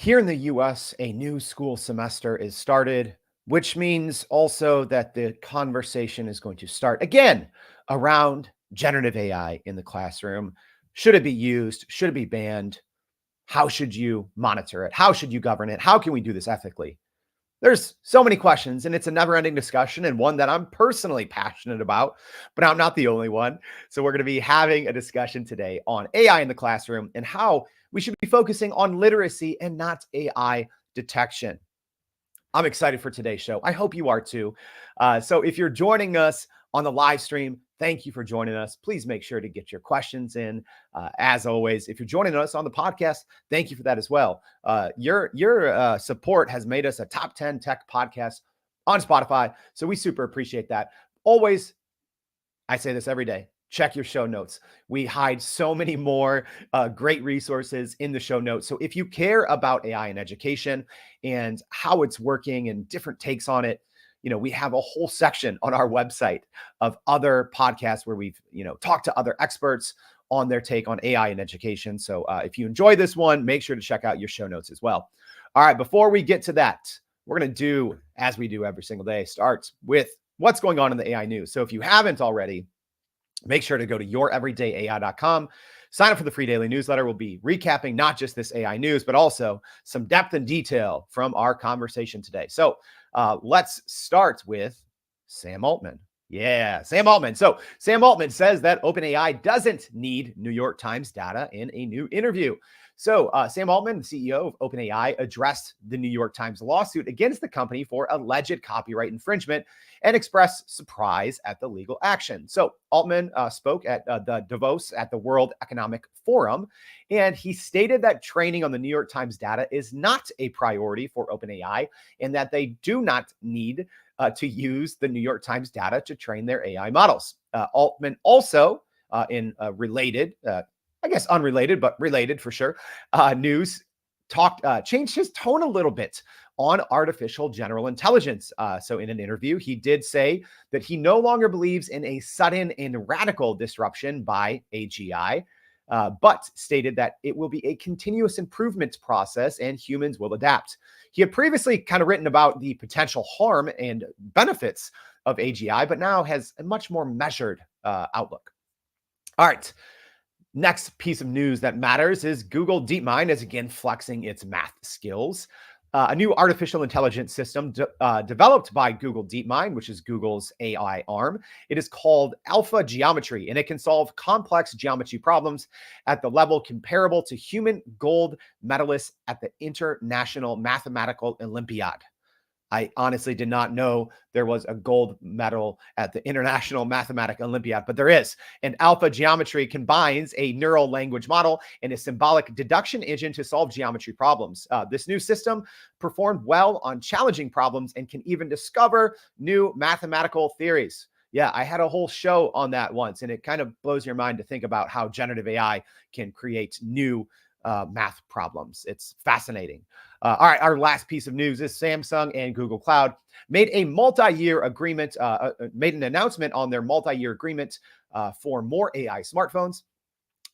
Here in the US, a new school semester is started, which means also that the conversation is going to start again around generative AI in the classroom. Should it be used? Should it be banned? How should you monitor it? How should you govern it? How can we do this ethically? There's so many questions, and it's a never ending discussion, and one that I'm personally passionate about, but I'm not the only one. So, we're going to be having a discussion today on AI in the classroom and how we should be focusing on literacy and not AI detection. I'm excited for today's show. I hope you are too. So, if you're joining us on the live stream, thank you for joining us. Please make sure to get your questions in. As always, if you're joining us on the podcast, thank you for that as well. Your support has made us a top 10 tech podcast on Spotify, so we super appreciate that. Always, I say this every day. Check your show notes. We hide so many more great resources in the show notes. So if you care about AI in education and how it's working and different takes on it, we have a whole section on our website of other podcasts where we've, talked to other experts on their take on AI in education. So if you enjoy this one, make sure to check out your show notes as well. All right, before we get to that, we're going to do, as we do every single day, start with what's going on in the AI news. So if you haven't already, make sure to go to youreverydayai.com. Sign up for the free daily newsletter. We'll be recapping not just this AI news, but also some depth and detail from our conversation today. So let's start with Sam Altman. Yeah, Sam Altman. So Sam Altman says that OpenAI doesn't need New York Times data in a new interview. So Sam Altman, the CEO of OpenAI, addressed the New York Times lawsuit against the company for alleged copyright infringement and expressed surprise at the legal action. So Altman spoke at the Davos at the World Economic Forum, and he stated that training on the New York Times data is not a priority for OpenAI and that they do not need to use the New York Times data to train their AI models. Altman also, in related, I guess unrelated, but related for sure, news changed his tone a little bit on artificial general intelligence. So in an interview, he did say that he no longer believes in a sudden and radical disruption by AGI, but stated that it will be a continuous improvement process and humans will adapt. He had previously kind of written about the potential harm and benefits of AGI, but now has a much more measured outlook. All right. Next piece of news that matters is Google DeepMind is again flexing its math skills. A new artificial intelligence system developed by Google DeepMind, which is Google's AI arm. It is called Alpha Geometry, and it can solve complex geometry problems at the level comparable to human gold medalists at the International Mathematical Olympiad. I honestly did not know there was a gold medal at the International Mathematical Olympiad, but there is. And alpha geometry combines a neural language model and a symbolic deduction engine to solve geometry problems. This new system performed well on challenging problems and can even discover new mathematical theories. Yeah, I had a whole show on that once, and it kind of blows your mind to think about how generative AI can create new math problems. It's fascinating. All right, our last piece of news is Samsung and Google Cloud made a multi-year agreement, made an announcement on their multi-year agreement for more AI smartphones.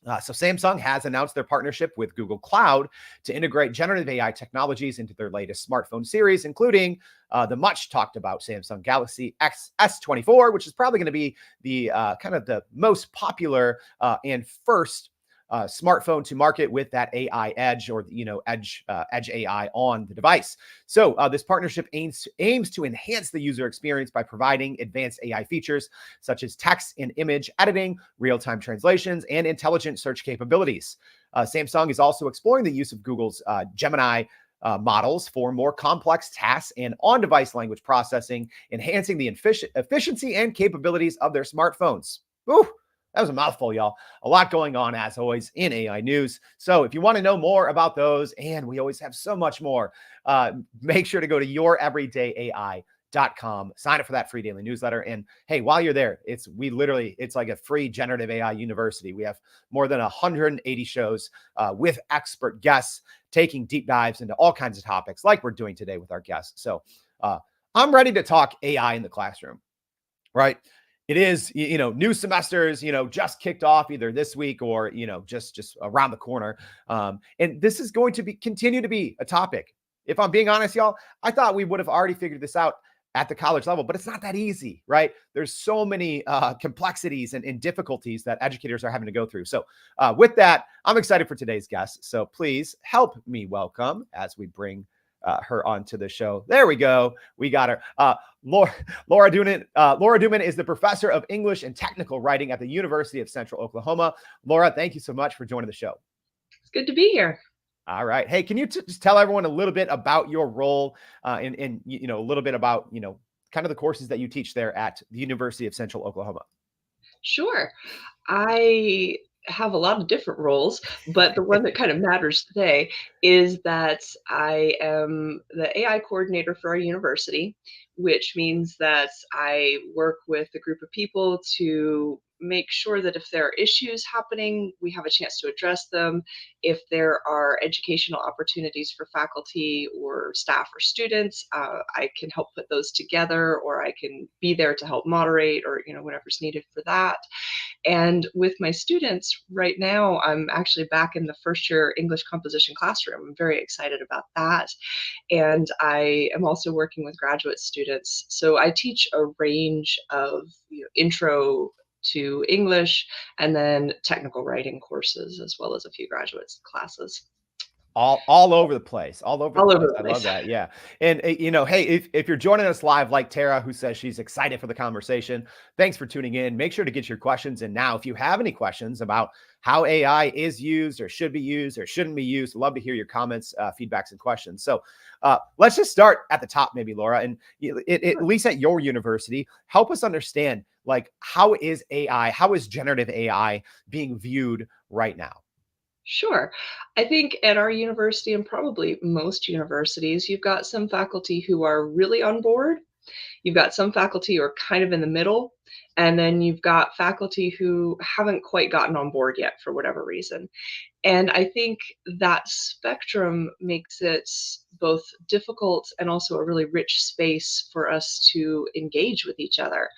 So Samsung has announced their partnership with Google Cloud to integrate generative AI technologies into their latest smartphone series, including the much talked about Samsung Galaxy S24, which is probably going to be the kind of the most popular and first smartphone to market with that AI edge or edge AI on the device. So this partnership aims to enhance the user experience by providing advanced AI features such as text and image editing, real-time translations, and intelligent search capabilities. Samsung is also exploring the use of Google's Gemini models for more complex tasks and on-device language processing, enhancing the efficiency and capabilities of their smartphones. Ooh, that was a mouthful, y'all. A lot going on, as always, in AI news. So if you want to know more about those, and we always have so much more, make sure to go to youreverydayai.com. Sign up for that free daily newsletter. And hey, while you're there, it's like a free generative AI university. We have more than 180 shows with expert guests taking deep dives into all kinds of topics like we're doing today with our guests. So I'm ready to talk AI in the classroom, right? It is, new semesters, just kicked off either this week or, just around the corner. And this is going to continue to be a topic. If I'm being honest, y'all, I thought we would have already figured this out at the college level, but it's not that easy, right? There's so many complexities and difficulties that educators are having to go through. So with that, I'm excited for today's guest. So please help me welcome as we bring her onto the show. There we go. We got her. Laura Dumin. Laura Dumin is the professor of English and technical writing at the University of Central Oklahoma. Laura, thank you so much for joining the show. It's good to be here. All right. Hey, can you just tell everyone a little bit about your role and a little bit about, kind of the courses that you teach there at the University of Central Oklahoma? Sure. I have a lot of different roles, but the one that kind of matters today is that I am the AI coordinator for our university, which means that I work with a group of people to make sure that if there are issues happening, we have a chance to address them. If there are educational opportunities for faculty or staff or students, I can help put those together, or I can be there to help moderate, or whatever's needed for that. And with my students right now, I'm actually back in the first year English composition classroom. I'm very excited about that. And I am also working with graduate students. So I teach a range of intro to English and then technical writing courses, as well as a few graduate classes. All over the place, all over the All over place. the I love place. that. Yeah. And, hey, if you're joining us live, like Tara, who says she's excited for the conversation, thanks for tuning in. Make sure to get your questions in now. If you have any questions about how AI is used or should be used or shouldn't be used, love to hear your comments, feedbacks, and questions. So let's just start at the top, maybe, Laura. And at least at your university, help us understand, like, how is generative AI being viewed right now? Sure. I think at our university, and probably most universities, you've got some faculty who are really on board. You've got some faculty who are kind of in the middle. And then you've got faculty who haven't quite gotten on board yet for whatever reason. And I think that spectrum makes it both difficult and also a really rich space for us to engage with each other,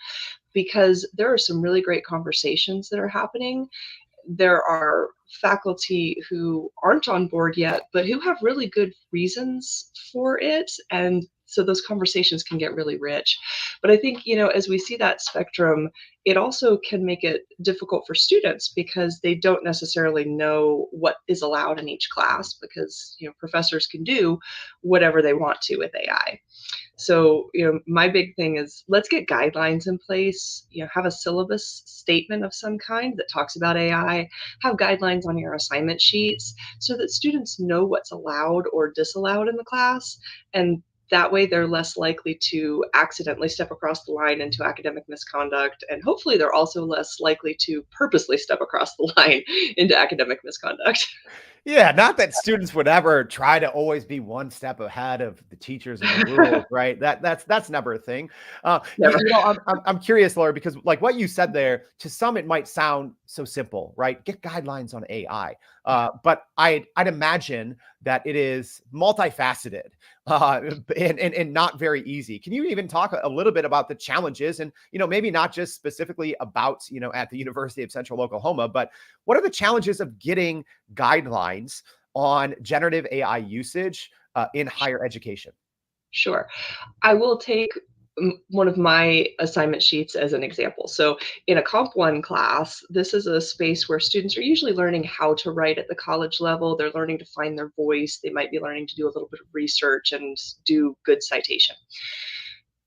because there are some really great conversations that are happening. There are faculty who aren't on board yet, but who have really good reasons for it. And so those conversations can get really rich. But I think, as we see that spectrum, it also can make it difficult for students because they don't necessarily know what is allowed in each class, because, professors can do whatever they want to with AI. So, my big thing is, let's get guidelines in place, have a syllabus statement of some kind that talks about AI, have guidelines on your assignment sheets so that students know what's allowed or disallowed in the class. And that way they're less likely to accidentally step across the line into academic misconduct. And hopefully they're also less likely to purposely step across the line into academic misconduct. Yeah, not that students would ever try to always be one step ahead of the teachers and the rules, right? That's never a thing. Never. I'm curious, Laura, because like what you said there, to some it might sound so simple, right? Get guidelines on AI, but I'd imagine that it is multifaceted and not very easy. Can you even talk a little bit about the challenges and maybe not just specifically about at the University of Central Oklahoma, but what are the challenges of getting guidelines on generative AI usage in higher education? Sure. I will take one of my assignment sheets as an example. So, in a Comp 1 class, this is a space where students are usually learning how to write at the college level. They're learning to find their voice. They might be learning to do a little bit of research and do good citation.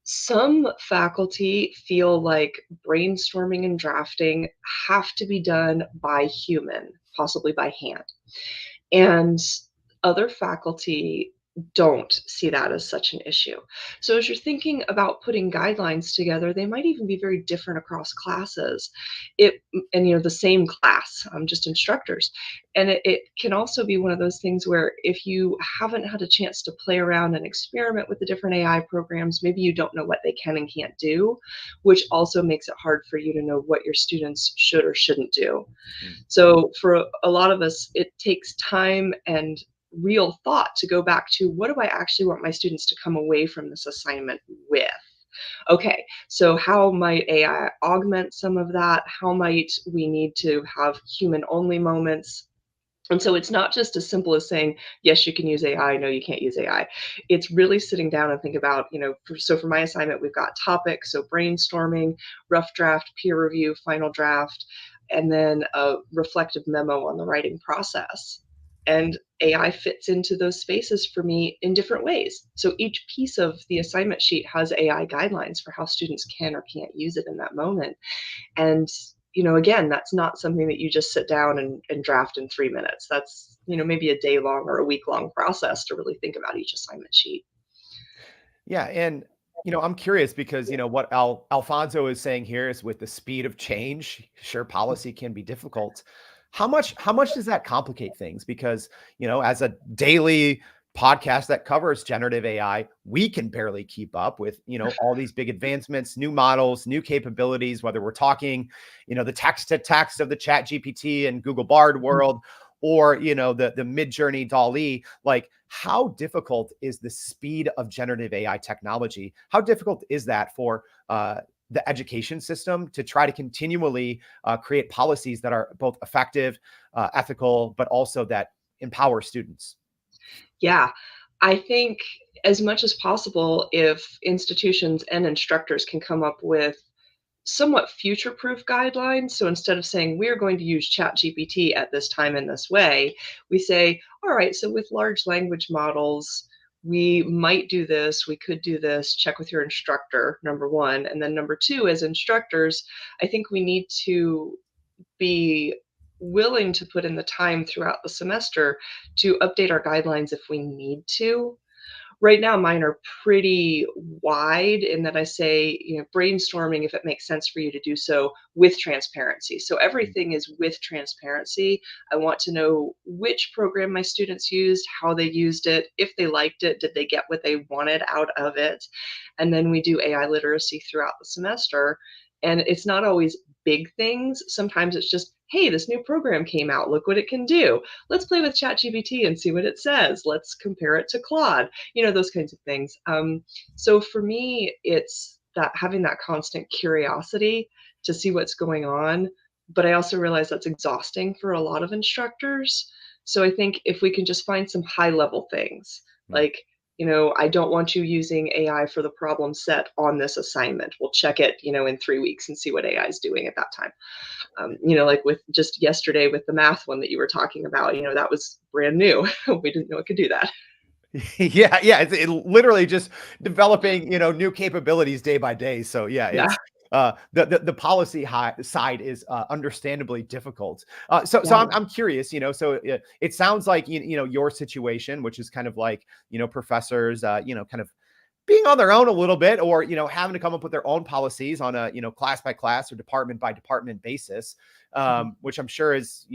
Some faculty feel like brainstorming and drafting have to be done by human, possibly by hand. And other faculty don't see that as such an issue. So as you're thinking about putting guidelines together, they might even be very different across classes. It and the same class, just instructors. And it can also be one of those things where if you haven't had a chance to play around and experiment with the different AI programs, maybe you don't know what they can and can't do, which also makes it hard for you to know what your students should or shouldn't do. Mm. So for a lot of us, it takes time and real thought to go back to, what do I actually want my students to come away from this assignment with? Okay, so how might AI augment some of that? How might we need to have human only moments? And so it's not just as simple as saying, yes, you can use AI, no, you can't use AI. It's really sitting down and think about, so for my assignment, we've got topics, so brainstorming, rough draft, peer review, final draft, and then a reflective memo on the writing process. And AI fits into those spaces for me in different ways. So each piece of the assignment sheet has AI guidelines for how students can or can't use it in that moment. And, again, that's not something that you just sit down and draft in 3 minutes. That's, maybe a day long or a week long process to really think about each assignment sheet. Yeah, and I'm curious because what Alfonso is saying here is with the speed of change, sure, policy can be difficult. How much does that complicate things? Because as a daily podcast that covers generative AI, we can barely keep up with all these big advancements, new models, new capabilities. Whether we're talking the text to text of the Chat GPT and Google Bard world, or the Mid Journey DALL-E, like how difficult is the speed of generative AI technology? How difficult is that for the education system to try to continually create policies that are both effective, ethical, but also that empower students? Yeah, I think as much as possible, if institutions and instructors can come up with somewhat future proof guidelines. So instead of saying we're going to use ChatGPT at this time in this way, we say, all right, so with large language models, we might do this, we could do this, check with your instructor, number one. And then number two, as instructors, I think we need to be willing to put in the time throughout the semester to update our guidelines if we need to. Right now, mine are pretty wide in that I say, brainstorming if it makes sense for you to do so with transparency. So everything is with transparency. I want to know which program my students used, how they used it, if they liked it, did they get what they wanted out of it? And then we do AI literacy throughout the semester. And it's not always big things. Sometimes it's just, hey, this new program came out. Look what it can do. Let's play with ChatGPT and see what it says. Let's compare it to Claude, those kinds of things. So for me, it's that having that constant curiosity to see what's going on. But I also realize that's exhausting for a lot of instructors. So I think if we can just find some high level things, Mm. like, I don't want you using AI for the problem set on this assignment. We'll check it, in 3 weeks and see what AI is doing at that time. Like with just yesterday with the math one that you were talking about, that was brand new. We didn't know it could do that. Yeah, yeah, it literally just developing, new capabilities day by day. So yeah, Yeah, it's the policy side is understandably difficult. So yeah. I'm curious, so it sounds like your situation, which is kind of like professors, kind of being on their own a little bit, or having to come up with their own policies on a class by class or department by department basis, Mhm. which I'm sure is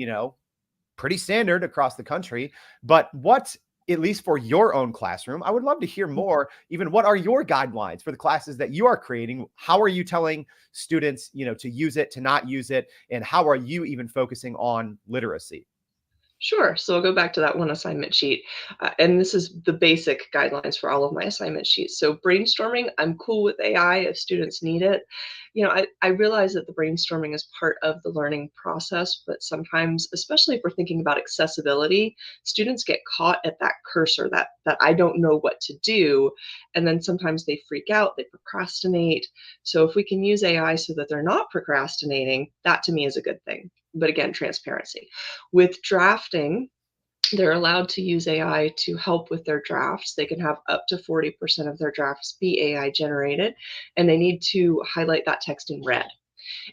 pretty standard across the country. But what, at least for your own classroom, I would love to hear more. Even what are your guidelines for the classes that you are creating? How are you telling students, to use it, to not use it? And how are you even focusing on literacy? Sure. So I'll go back to that one assignment sheet. And this is the basic guidelines for all of my assignment sheets. So brainstorming, I'm cool with AI if students need it. I realize that the brainstorming is part of the learning process, but sometimes, especially if we're thinking about accessibility, students get caught at that cursor that I don't know what to do. And then sometimes they freak out, they procrastinate. So if we can use AI so that they're not procrastinating, that to me is a good thing. But again, transparency. With drafting, they're allowed to use AI to help with their drafts. They can have up to 40% of their drafts be AI generated, and they need to highlight that text in red.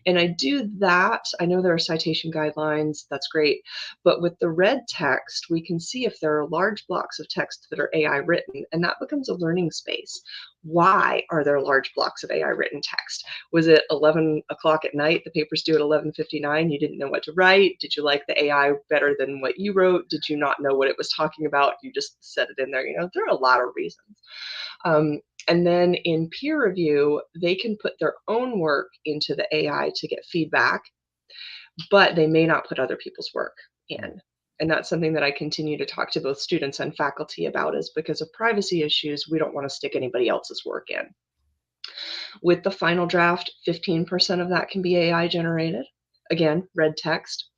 And I do that. I know there are citation guidelines, that's great. But with the red text, we can see if there are large blocks of text that are AI written, and that becomes a learning space. Why are there large blocks of AI written text? Was it 11 o'clock at night? The paper's due at 11:59. You didn't know what to write. Did you like the AI better than what you wrote? Did you not know what it was talking about? You just set it in there. There are a lot of reasons. And then in peer review, they can put their own work into the AI to get feedback, but they may not put other people's work in. And that's something that I continue to talk to both students and faculty about is because of privacy issues, we don't want to stick anybody else's work in. With the final draft, 15% of that can be AI generated. Again, red text.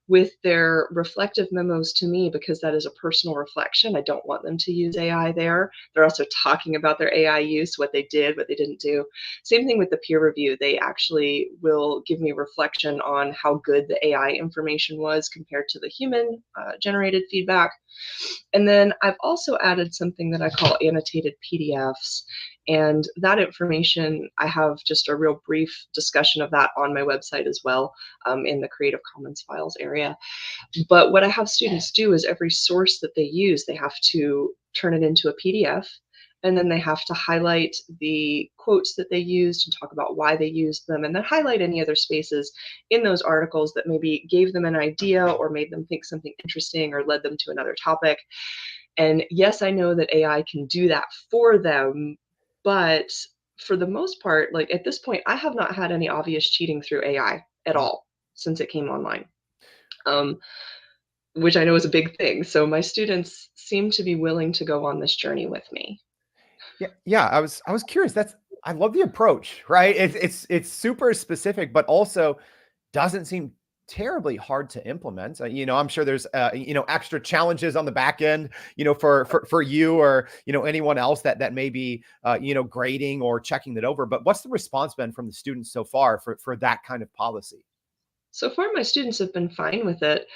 With their reflective memos to me, because that is a personal reflection, I don't want them to use AI there. They're also talking about their AI use, what they did, what they didn't do. Same thing with the peer review. They actually will give me reflection on how good the AI information was compared to the human generated feedback. And then I've also added something that I call annotated PDFs. And that information, I have just a real brief discussion of that on my website as well, in the Creative Commons files area. But what I have students do is every source that they use, they have to turn it into a PDF. And then they have to highlight the quotes that they used and talk about why they used them, and then highlight any other spaces in those articles that maybe gave them an idea or made them think something interesting or led them to another topic. And yes, I know that AI can do that for them, but for the most part, like at this point, I have not had any obvious cheating through AI at Mm. all since it came online, um, which I know is a big thing. So my students seem to be willing to go on this journey with me. Yeah, yeah. I was curious. I love the approach, right? It's super specific, but also doesn't seem terribly hard to implement. I'm sure there's extra challenges on the back end, for you or anyone else that may be grading or checking that over. But what's the response been from the students so far for that kind of policy? So far, my students have been fine with it.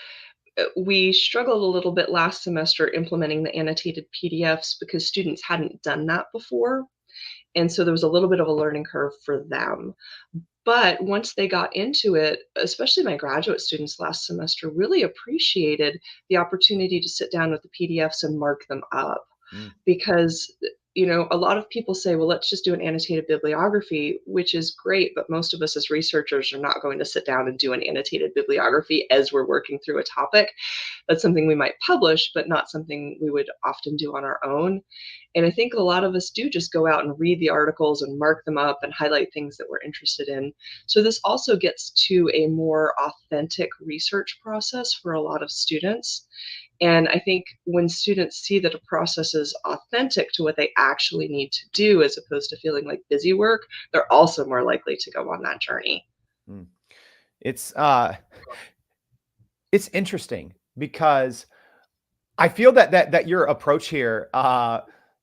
We struggled a little bit last semester implementing the annotated PDFs because students hadn't done that before. And so there was a little bit of a learning curve for them. But once they got into it, especially my graduate students last semester, really appreciated the opportunity to sit down with the PDFs and mark them up. Mm, Because a lot of people say, well, let's just do an annotated bibliography, which is great, but most of us as researchers are not going to sit down and do an annotated bibliography as we're working through a topic. That's something we might publish, but not something we would often do on our own. And I think a lot of us do just go out and read the articles and mark them up and highlight things that we're interested in. So this also gets to a more authentic research process for a lot of students. And I think when students see that a process is authentic to what they actually need to do, as opposed to feeling like busy work, they're also more likely to go on that journey. mm. It's it's interesting because I feel that your approach here,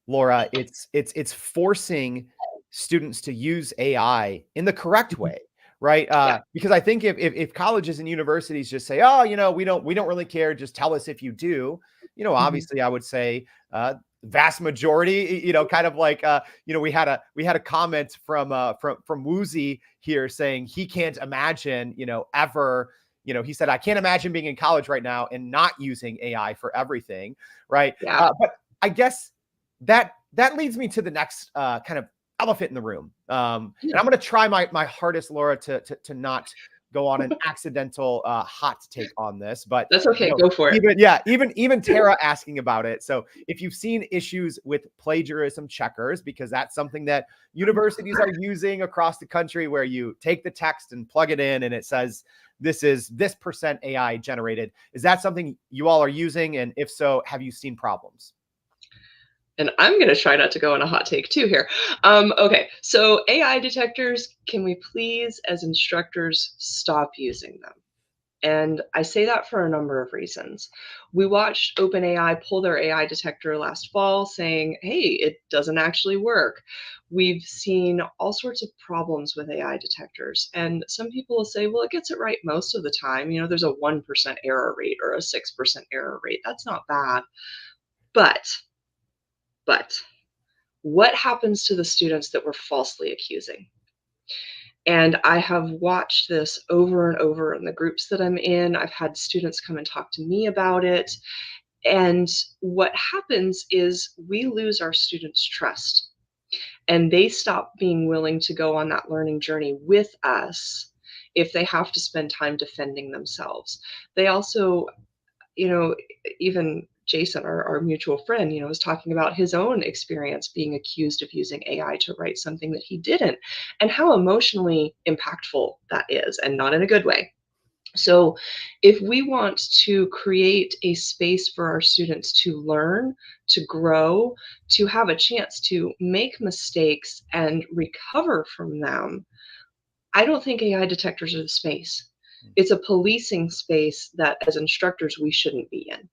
Laura, it's forcing students to use AI in the correct Mhm. way, right? Yeah. Because I think if colleges and universities just say, "Oh, we don't really care, just tell us if you do," Mhm. obviously I would say vast majority, kind of like we had a comment from Woozy here saying he can't imagine, ever he said, I can't imagine being in college right now and not using AI for everything. Right. Yeah. But I guess that leads me to the next kind of elephant in the room. And Yeah. I'm going to try my hardest, Laura, to not go on an accidental hot take on this. But That's okay. Go for it. even Tara asking about it. So if you've seen issues with plagiarism checkers, because that's something that universities are using across the country, where you take the text and plug it in and it says this is this percent AI generated. Is that something you all are using? And if so, have you seen problems? And I'm going to try not to go on a hot take too here. Okay, so AI detectors, can we please, as instructors, stop using them? And I say that for a number of reasons. We watched OpenAI pull their AI detector last fall saying, hey, it doesn't actually work. We've seen all sorts of problems with AI detectors. And some people will say, well, it gets it right most of the time. There's a 1% error rate or a 6% error rate. That's not bad. But, but, what happens to the students that we're falsely accusing? And I have watched this over and over in the groups that I'm in. I've had students come and talk to me about it. And what happens is we lose our students' trust and they stop being willing to go on that learning journey with us if they have to spend time defending themselves. They also, you know, even Jason, our mutual friend, was talking about his own experience being accused of using AI to write something that he didn't, and how emotionally impactful that is, and not in a good way. So if we want to create a space for our students to learn, to grow, to have a chance to make mistakes and recover from them, I don't think AI detectors are the space. It's a policing space that as instructors we shouldn't be in.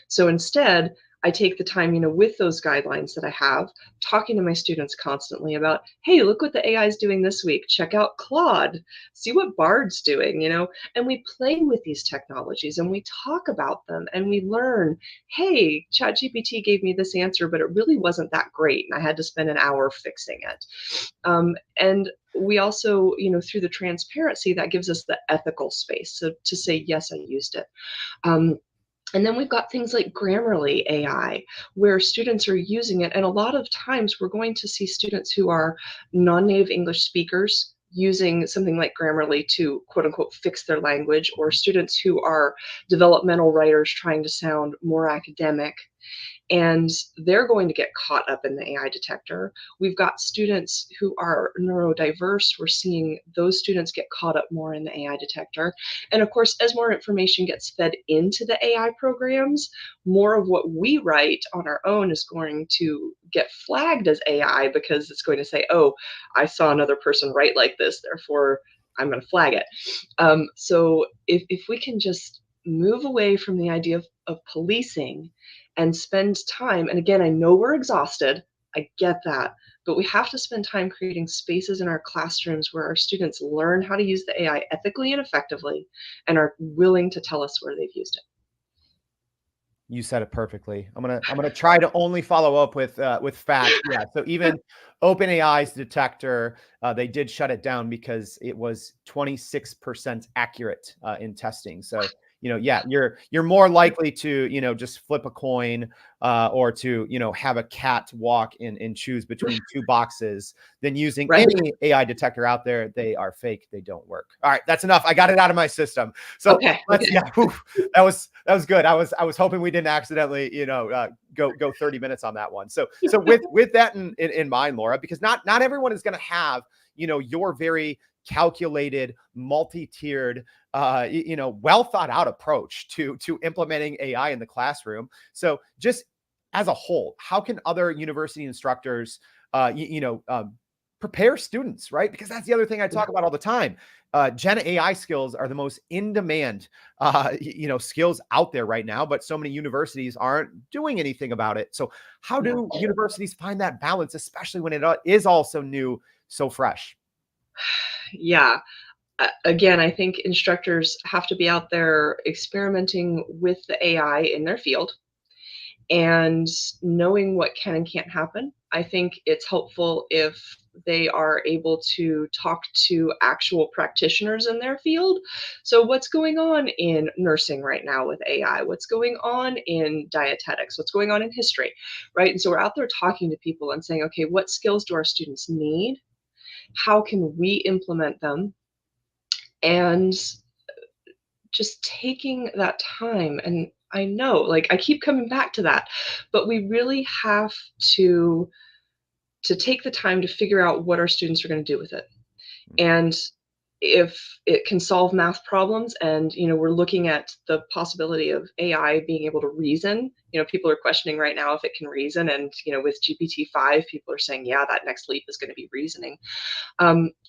So instead, I take the time, with those guidelines that I have, talking to my students constantly about, hey, look what the AI is doing this week. Check out Claude. See what Bard's doing, And we play with these technologies and we talk about them and we learn, hey, ChatGPT gave me this answer, but it really wasn't that great. And I had to spend an hour fixing it. And we also, through the transparency, that gives us the ethical space. So to say, yes, I used it. Um, and then we've got things like Grammarly AI, where students are using it. And a lot of times we're going to see students who are non-native English speakers using something like Grammarly to quote unquote fix their language, or students who are developmental writers trying to sound more academic, and they're going to get caught up in the AI detector. We've got students who are neurodiverse. We're seeing those students get caught up more in the AI detector. And of course, as more information gets fed into the AI programs, more of what we write on our own is going to get flagged as AI because it's going to say, oh, I saw another person write like this, therefore I'm going to flag it. So if we can just move away from the idea of policing and spend time, and again, I know we're exhausted, I get that, but we have to spend time creating spaces in our classrooms where our students learn how to use the AI ethically and effectively and are willing to tell us where they've used it. You said it perfectly. I'm gonna try to only follow up with facts. Yeah. So even OpenAI's detector, they did shut it down because it was 26% accurate in testing. So yeah, you're more likely to just flip a coin or to have a cat walk and choose between two boxes than using Right? any AI detector out there. They are fake. They don't work. All right, that's enough. I got it out of my system. So Okay. let's yeah. Whew, that was good. I was hoping we didn't accidentally go 30 minutes on that one. So with that in mind, Laura, because not everyone is going to have your very calculated, multi-tiered, well thought out approach to implementing AI in the classroom. So just as a whole, how can other university instructors, prepare students, right? Because that's the other thing I talk about all the time. Gen AI skills are the most in demand, skills out there right now, but so many universities aren't doing anything about it. So how do universities find that balance, especially when it is all so new, so fresh? Yeah. Again, I think instructors have to be out there experimenting with the AI in their field and knowing what can and can't happen. I think it's helpful if they are able to talk to actual practitioners in their field. So, what's going on in nursing right now with AI? What's going on in dietetics? What's going on in history? Right. And so, we're out there talking to people and saying, okay, what skills do our students need? How can we implement them? And just taking that time, and I know, like, I keep coming back to that, but we really have to take the time to figure out what our students are going to do with it. And if it can solve math problems, and we're looking at the possibility of AI being able to reason. People are questioning right now if it can reason, and with GPT-5 people are saying, yeah, that next leap is going to be reasoning.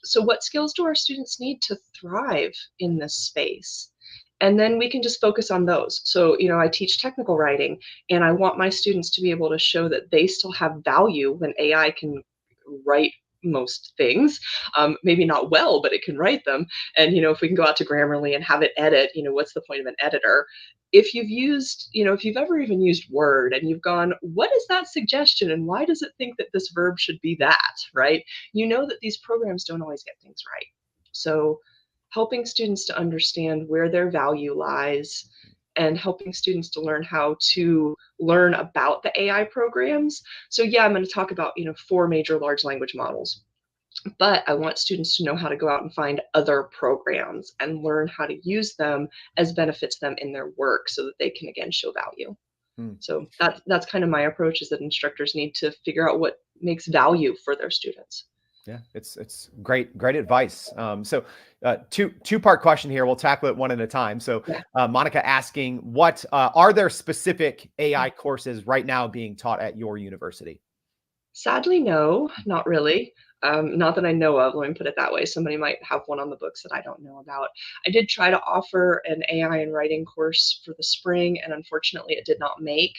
So what skills do our students need to thrive in this space? And then we can just focus on those. So, I teach technical writing, and I want my students to be able to show that they still have value when AI can write most things. Maybe not well, but it can write them. And, if we can go out to Grammarly and have it edit, what's the point of an editor? If you've ever even used Word and you've gone, what is that suggestion? And why does it think that this verb should be that, right? You know that these programs don't always get things right. So helping students to understand where their value lies and helping students to learn how to learn about the AI programs. So yeah, I'm going to talk about, 4 major large language models, but I want students to know how to go out and find other programs and learn how to use them as benefits them in their work so that they can again show value. Hmm. So that's kind of my approach, is that instructors need to figure out what makes value for their students. Yeah, it's great advice. Two-part question here. We'll tackle it one at a time. So, Yeah. Monica asking, what are there specific AI courses right now being taught at your university? Sadly, no, not really. Not that I know of, let me put it that way. Somebody might have one on the books that I don't know about. I did try to offer an AI and writing course for the spring, and unfortunately, it did not make.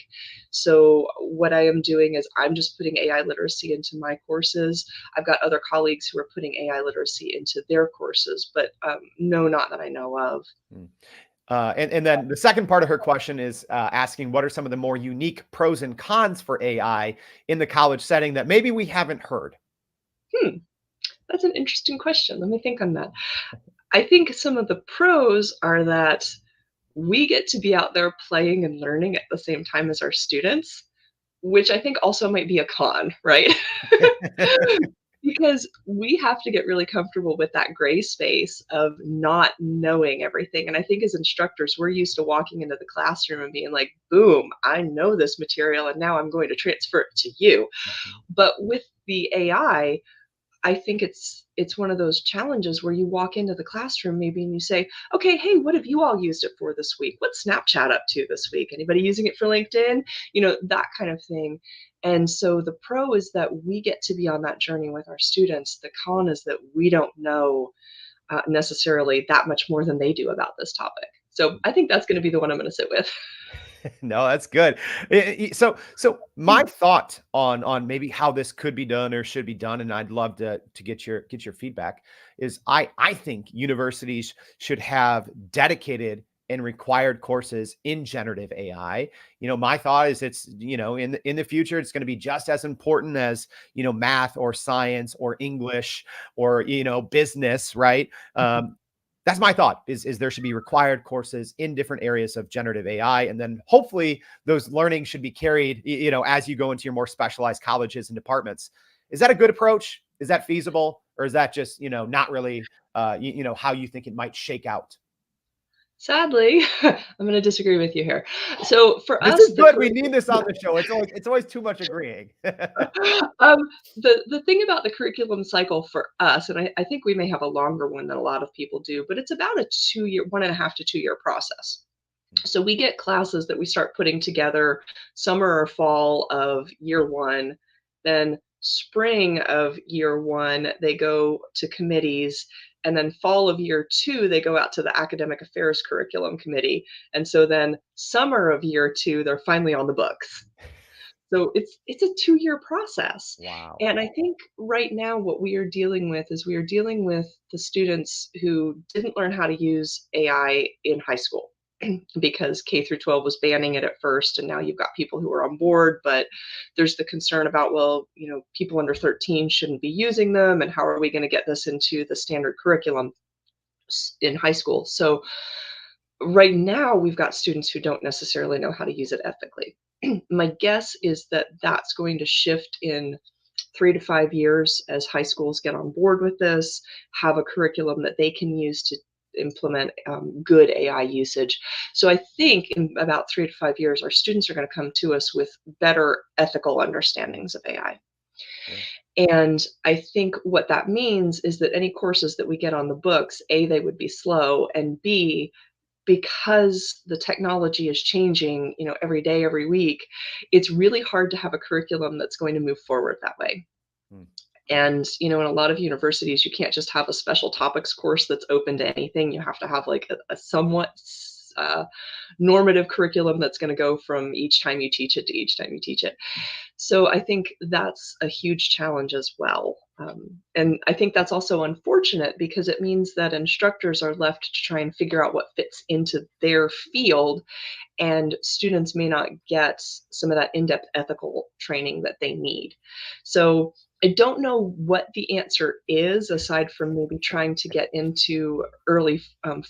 So, what I am doing is I'm just putting AI literacy into my courses. I've got other colleagues who are putting AI literacy into their courses, but no, not that I know of. Mm. And then the second part of her question is asking, what are some of the more unique pros and cons for AI in the college setting that maybe we haven't heard? Hmm, that's an interesting question. Let me think on that. I think some of the pros are that we get to be out there playing and learning at the same time as our students, which I think also might be a con, right? Because we have to get really comfortable with that gray space of not knowing everything. And I think as instructors, we're used to walking into the classroom and being like, boom, I know this material and now I'm going to transfer it to you. Mhm. But with the I think it's one of those challenges where you walk into the classroom maybe and you say, "Okay, hey, what have you all used it for this week? What's Snapchat up to this week? Anybody using it for LinkedIn?" That kind of thing. And so the pro is that we get to be on that journey with our students. The con is that we don't know necessarily that much more than they do about this topic. So I think that's going to be the one I'm going to sit with. No, that's good. So my thought on maybe how this could be done or should be done, and I'd love to get your feedback, is I think universities should have dedicated and required courses in generative AI. My thought is it's, in the future, it's going to be just as important as, math or science or English or, business, right? That's my thought is there should be required courses in different areas of generative AI. And then hopefully those learnings should be carried, as you go into your more specialized colleges and departments. Is that a good approach? Is that feasible? Or is that just, not really, how you think it might shake out? Sadly, I'm going to disagree with you here. So for This us, is the good. We need curriculum, this on the show. It's always too much agreeing. Um, the thing about the curriculum cycle for us, and I think we may have a longer one than a lot of people do, but it's about a 2 year, 1.5 to 2 year process. So we get classes that we start putting together summer or fall of year one, then spring of year one, they go to committees, and then fall of year two, they go out to the academic affairs curriculum committee. And so then summer of year two, they're finally on the books. So it's a 2 year process. Wow. And I think right now what we are dealing with is we are dealing with the students who didn't learn how to use AI in high school because K through 12 was banning it at first, and now you've got people who are on board, but there's the concern about, well, people under 13 shouldn't be using them, and how are we going to get this into the standard curriculum in high school? So right now we've got students who don't necessarily know how to use it ethically. My guess is that that's going to shift in 3 to 5 years as high schools get on board with this, have a curriculum that they can use to implement good AI usage. So I think in about 3 to 5 years, our students are going to come to us with better ethical understandings of AI. Yeah. And I think what that means is that any courses that we get on the books, A, they would be slow, and B, because the technology is changing, every day, every week, it's really hard to have a curriculum that's going to move forward that way. Mm. And, in a lot of universities, you can't just have a special topics course that's open to anything. You have to have like a somewhat normative curriculum that's going to go from each time you teach it to each time you teach it. So I think that's a huge challenge as well. And I think that's also unfortunate because it means that instructors are left to try and figure out what fits into their field, and students may not get some of that in-depth ethical training that they need. So I don't know what the answer is aside from maybe trying to get into early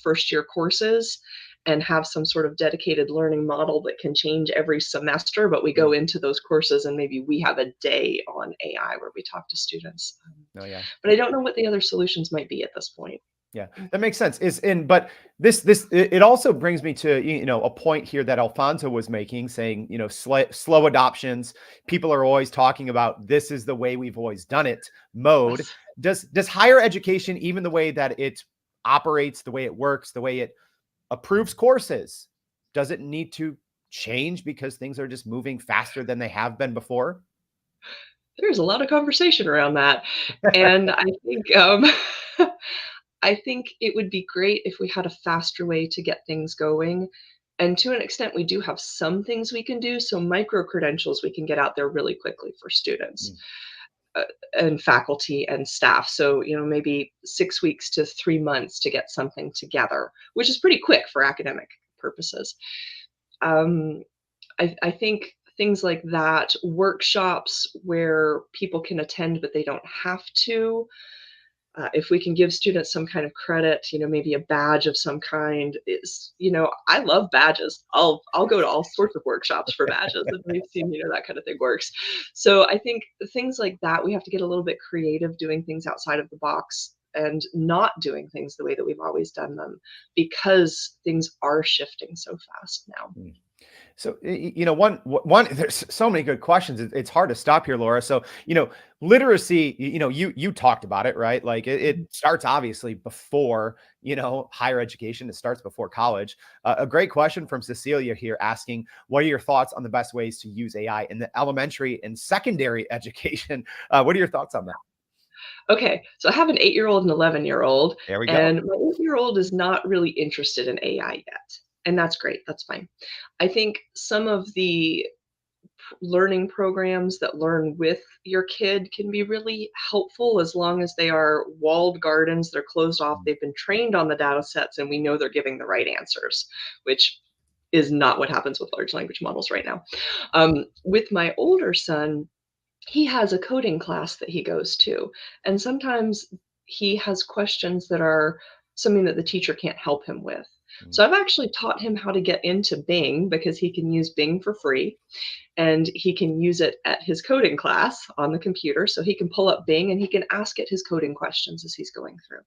first year courses and have some sort of dedicated learning model that can change every semester, but we Mm. go into those courses and maybe we have a day on AI where we talk to students. No, yeah. But I don't know what the other solutions might be at this point. Yeah, that makes sense. But it also brings me to a point here that Alfonso was making, saying slow adoptions. People are always talking about this is the way we've always done it mode. Yes. Does higher education, even the way that it operates, the way it works, the way it approves courses, does it need to change because things are just moving faster than they have been before? There's a lot of conversation around that, and I think, I think it would be great if we had a faster way to get things going, and to an extent, we do have some things we can do, so micro-credentials we can get out there really quickly for students, Mm, uh, and faculty and staff, so, maybe 6 weeks to 3 months to get something together, which is pretty quick for academic purposes. Um, I think things like that, workshops where people can attend, but they don't have to. If we can give students some kind of credit, maybe a badge of some kind is, I love badges. I'll go to all sorts of workshops for badges, and we've seen, that kind of thing works. So I think things like that, we have to get a little bit creative doing things outside of the box and not doing things the way that we've always done them because things are shifting so fast now. mm. So, there's so many good questions. It's hard to stop here, Laura. So, literacy, you talked about it, right? Like it starts obviously before, higher education. It starts before college. A great question from Cecilia here asking, what are your thoughts on the best ways to use AI in the elementary and secondary education? What are your thoughts on that? Okay, so I have an 8-year-old and 11-year-old, There we go. and my 8-year-old is not really interested in AI yet, and that's great, that's fine. I think some of the learning programs that learn with your kid can be really helpful as long as they are walled gardens, they're closed off, Mm, they've been trained on the data sets, and we know they're giving the right answers, which is not what happens with large language models right now. With my older son, he has a coding class that he goes to, and sometimes he has questions that are something that the teacher can't help him with. mm, So I've actually taught him how to get into Bing because he can use Bing for free and he can use it at his coding class on the computer. So he can pull up Bing and he can ask it his coding questions as he's going through.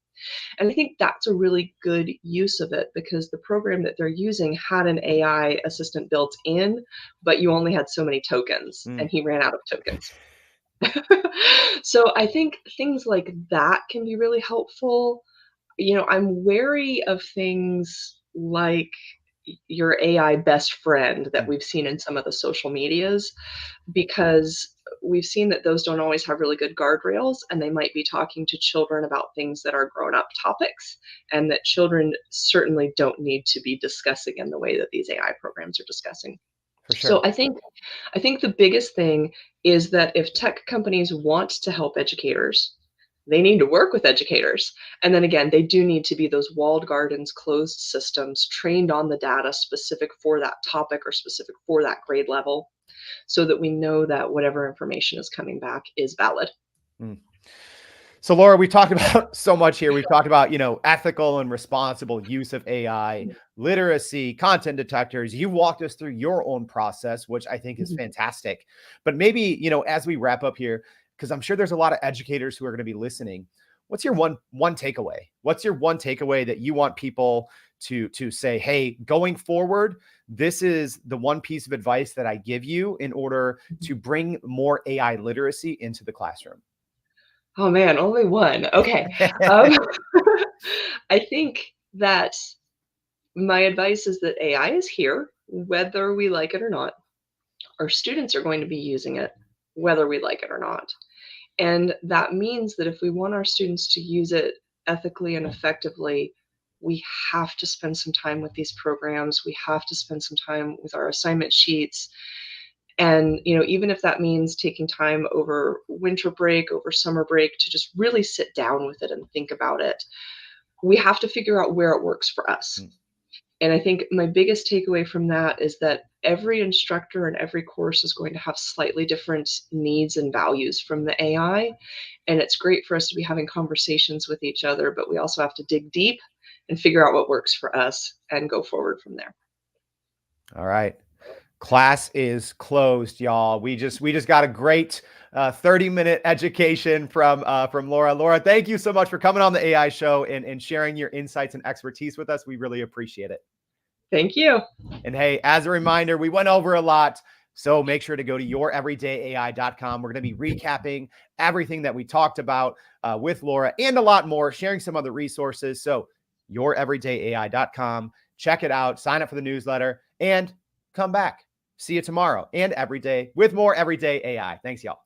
And I think that's a really good use of it because the program that they're using had an AI assistant built in, but you only had so many tokens mm. and he ran out of tokens. So I think things like that can be really helpful. I'm wary of things like your AI best friend that Mm. we've seen in some of the social medias because we've seen that those don't always have really good guardrails and they might be talking to children about things that are grown up topics and that children certainly don't need to be discussing in the way that these AI programs are discussing. For So sure. I think the biggest thing is that if tech companies want to help educators, they need to work with educators. And then again, they do need to be those walled gardens, closed systems, trained on the data specific for that topic or specific for that grade level, so that we know that whatever information is coming back is valid. Mm. So, Laura, we talked about so much here. We've talked about, ethical and responsible use of AI, literacy, content detectors. You walked us through your own process, which I think is Mhm. fantastic. But maybe, as we wrap up here, because I'm sure there's a lot of educators who are going to be listening. What's your one takeaway? What's your one takeaway that you want people to say, hey, going forward, this is the one piece of advice that I give you in order to bring more AI literacy into the classroom? Oh man, only one. Okay. Um, I think that my advice is that AI is here, whether we like it or not. Our students are going to be using it, whether we like it or not. And that means that if we want our students to use it ethically and effectively, we have to spend some time with these programs. We have to spend some time with our assignment sheets. And, even if that means taking time over winter break, over summer break to just really sit down with it and think about it, we have to figure out where it works for us. Mm. And I think my biggest takeaway from that is that every instructor and every course is going to have slightly different needs and values from the AI. And it's great for us to be having conversations with each other, but we also have to dig deep and figure out what works for us and go forward from there. All right. Class is closed, y'all. We just got a great 30-minute education from Laura. Laura, thank you so much for coming on the AI show and sharing your insights and expertise with us. We really appreciate it. Thank you. And hey, as a reminder, we went over a lot, so make sure to go to youreverydayai.com. We're going to be recapping everything that we talked about with Laura and a lot more, sharing some other resources. So youreverydayai.com. Check it out. Sign up for the newsletter and come back. See you tomorrow and every day with more Everyday AI. Thanks, y'all.